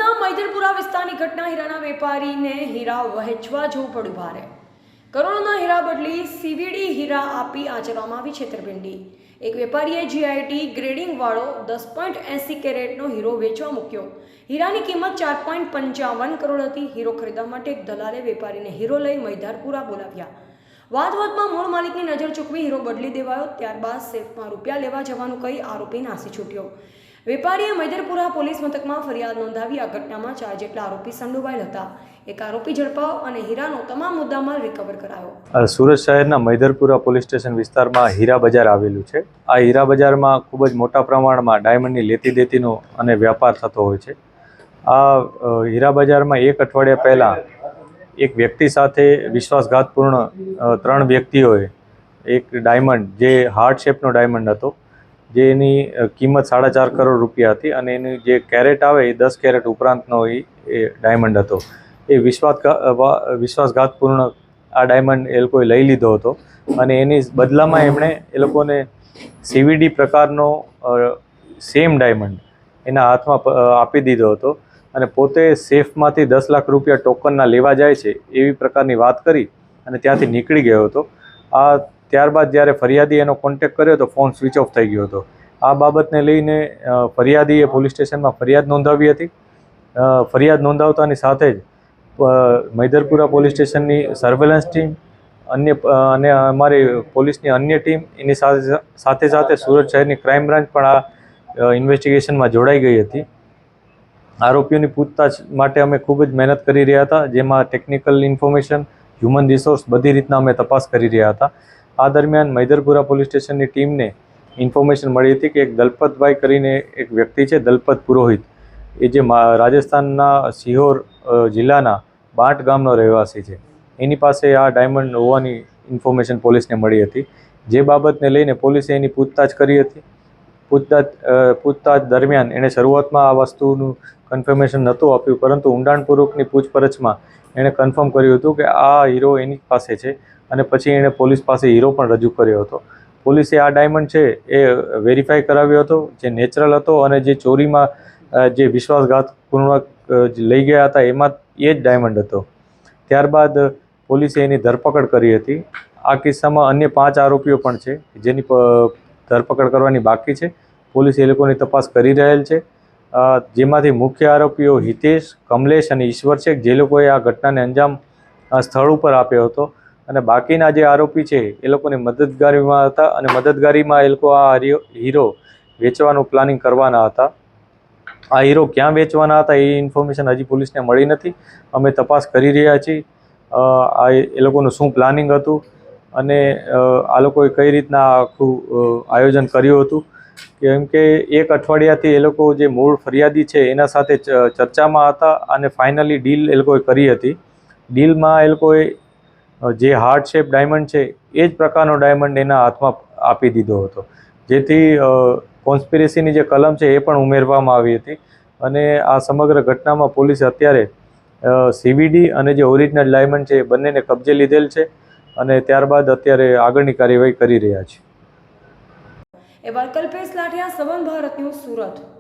સુરતના મૈદરપુરા વિસ્તારની ઘટના હીરાના વેપારીને હીરા વહેંચવા જવું પડ્યું ભારે। કરોડોના હીરા બદલી સીવીડી હીરા આપી આચરવામાં આવી છેતરપિંડી। એક વેપારીએ જીઆઈટી ગ્રેડિંગ વાળો 10.80 કેરેટનો હીરો વેચવા મૂક્યો। હીરાની કિંમત 4.55 કરોડ હતી। હીરો ખરીદવા માટે એક દલાલે વેપારીને હીરો લઈ મૈદરપુરા બોલાવ્યા। વાતમાં મૂળ માલિકની નજર ચૂકવી હીરો બદલી દેવાયો। ત્યારબાદ સેફમાં રૂપિયા લેવા જવાનું કહી આરોપી નાસી છૂટ્યો। વેપારીએ મૈદરપુરા પોલીસ મથકમાં ફરિયાદ નોંધાવી। આ ઘટનામાં 4 જેટલા આરોપી સંડોવાયેલ હતા। એક આરોપી ઝડપાયો અને હીરાનો તમામ મુદ્દામાલ રિકવર કરાયો। સુરત શહેરના મૈદરપુરા પોલીસ સ્ટેશન વિસ્તારમાં હીરા બજાર આવેલું છે। આ હીરા બજારમાં ખૂબ જ મોટા પ્રમાણમાં ડાયમંડની લેતી દેતીનો અને વ્યાપાર થતો હોય છે। આ હીરા બજારમાં એક અઠવાડિયા પહેલાં એક વ્યક્તિ સાથે વિશ્વાસઘાતપૂર્ણ 3 વ્યક્તિઓએ એક ડાયમંડ, જે હાર્ટ શેપનો ડાયમંડ હતો, જેની કિંમત 4.5 કરોડ રૂપિયા હતી અને એની જે કેરેટ આવે એ 10 કેરેટ ઉપરાંતનો એ ડાયમંડ હતો। એ વિશ્વાસઘાતપૂર્ણ આ ડાયમંડ એ લોકોએ લઈ લીધો હતો અને એની બદલામાં એમણે એ લોકોને સીવીડી પ્રકારનો સેમ ડાયમંડ એના હાથમાં આપી દીધો હતો અને પોતે સેફમાંથી 10 લાખ રૂપિયા ટોકનના લેવા જાય છે એવી પ્રકારની વાત કરી અને ત્યાંથી નીકળી ગયો હતો। ત્યારબાદ જ્યારે ફરિયાદીએ એનો કોન્ટેક્ટ કર્યો તો ફોન સ્વિચ ઓફ થઈ ગયો હતો। આ બાબતને લઈને ફરિયાદીએ પોલીસ સ્ટેશનમાં ફરિયાદ નોંધાવી હતી। ફરિયાદ નોંધાવતાની સાથે જ મૈદરપુરા પોલીસ સ્ટેશનની સર્વેલન્સ ટીમ અને અમારી પોલીસની અન્ય ટીમ, એની સાથે સાથે સુરત શહેરની ક્રાઇમ બ્રાન્ચ પણ આ ઇન્વેસ્ટિગેશનમાં જોડાઈ ગઈ હતી। આરોપીઓની પૂછતાછ માટે અમે ખૂબ જ મહેનત કરી રહ્યા હતા, જેમાં ટેકનિકલ ઇન્ફોર્મેશન, હ્યુમન રિસોર્સ બધી રીતના અમે તપાસ કરી રહ્યા હતા। આ દરમિયાન મૈદરપુરા પોલીસ સ્ટેશનની ટીમને ઇન્ફોર્મેશન મળી હતી કે એક દલપતભાઈ કરીને એક વ્યક્તિ છે, દલપત પુરોહિત, એ જે રાજસ્થાનના સિહોર જિલ્લાના બાંટ ગામનો રહેવાસી છે, એની પાસે આ ડાયમંડ હોવાની ઇન્ફોર્મેશન પોલીસને મળી હતી। જે બાબતને લઈને પોલીસે એની પૂછતાછ કરી હતી। પૂછતાછ દરમિયાન એણે શરૂઆતમાં આ વસ્તુનું કન્ફર્મેશન નહોતું આપ્યું, પરંતુ ઊંડાણપૂર્વકની પૂછપરછમાં એણે કન્ફર્મ કર્યું હતું કે આ હીરો એની પાસે છે અને પછી એણે પોલીસ પાસે હીરો પણ રજૂ કર્યો હતો। પોલીસે આ ડાયમંડ છે એ વેરીફાઈ કરાવ્યો હતો, જે નેચરલ હતો અને જે ચોરીમાં જે વિશ્વાસઘાતપૂર્વક લઈ ગયા હતા એમાં એ જ ડાયમંડ હતો। ત્યારબાદ પોલીસે એની ધરપકડ કરી હતી। આ કિસ્સામાં અન્ય 5 આરોપીઓ પણ છે જેની ધરપકડ કરવાની બાકી છે। પોલીસ એ લોકોની તપાસ કરી રહેલ છે, જેમાંથી મુખ્ય આરોપીઓ હિતેશ, કમલેશ અને ઈશ્વર છે, જે લોકોએ આ ઘટનાને અંજામ સ્થળ ઉપર આપ્યો હતો અને બાકીના જે આરોપી છે એ લોકોની મદદગારીમાં હતા અને મદદગારીમાં એ લોકો આ હીરો વેચવાનું પ્લાનિંગ કરવાના હતા। આ હીરો ક્યાં વેચવાના હતા એ ઇન્ફોર્મેશન હજી પોલીસને મળી નથી। અમે તપાસ કરી રહ્યા છીએ એ લોકોનું શું પ્લાનિંગ હતું અને આ લોકોએ કઈ રીતના આખું આયોજન કર્યું હતું, કેમ કે એક અઠવાડિયાથી એ લોકો જે મૂળ ફરિયાદી છે એના સાથે ચર્ચામાં હતા અને ફાઇનલી ડીલ એ લોકોએ કરી હતી। ડીલમાં એ લોકોએ જે હાર્ટ શેપ ડાયમંડ છે એ જ પ્રકારનો ડાયમંડ એના હાથમાં આપી દીધો હતો, જેથી કોન્સ્પિરેસીની જે કલમ છે એ પણ ઉમેરવામાં આવી હતી અને આ સમગ્ર ઘટનામાં પોલીસે અત્યારે સીવીડી અને જે ઓરિજિનલ ડાયમંડ છે એ બંનેને કબજે લીધેલ છે અને ત્યારબાદ અત્યારે આગળની કાર્યવાહી કરી રહ્યા છે। કલ્પેશ લાઠિયા, સંબંધ ભારત ન્યૂઝ, સુરત।